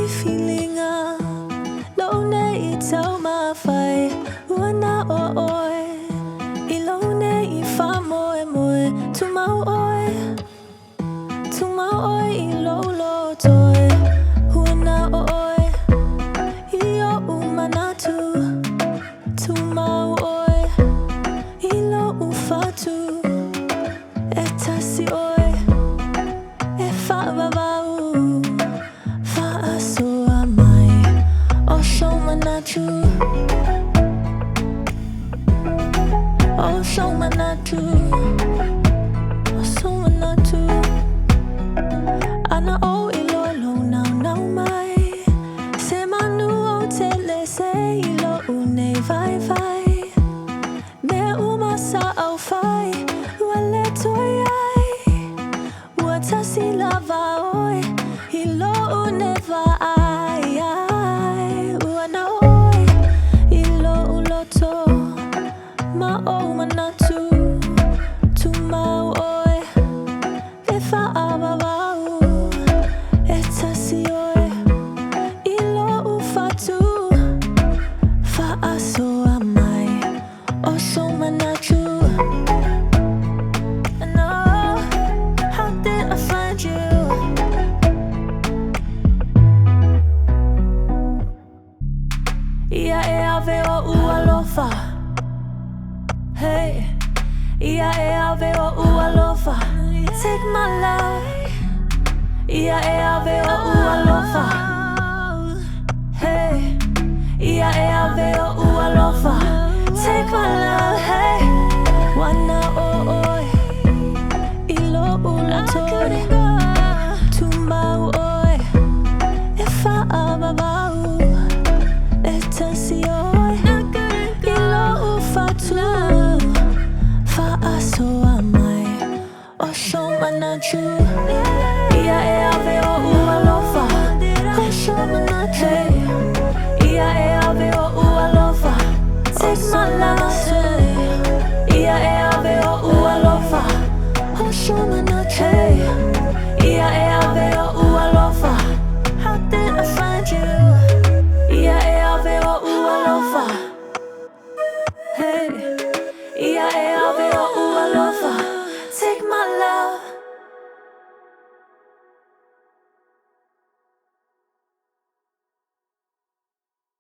feeling long day tell my fight wanna oi ilone ifamo emoe to my oi ilo lo toy wanna oi io umanatu to my oi ilo ufatu etasi oi efa babau fa aso amai o show manatu oh show manatu oh so manatu ana o ilolo now mai se manu o tele se ilo une vai me uma sa au fai wale toyai watasi lava oi ilo une vai wana oi ilo uloto ma o manatu tu ma oi efa ababau etasi oi ilo ufatu fa aso amai o so manatu. And oh, how did I find you? Ia e ave o ualofa. Hey, ia e ave o ualofa. Take my life. Ia e ave o ualofa. Hey, ia e ave o ualofa. Take my life. Hey, wana oi ilo ulatoi tumau oi efa ababau etasi oi ilo ufatu fa aso amai o show manatu.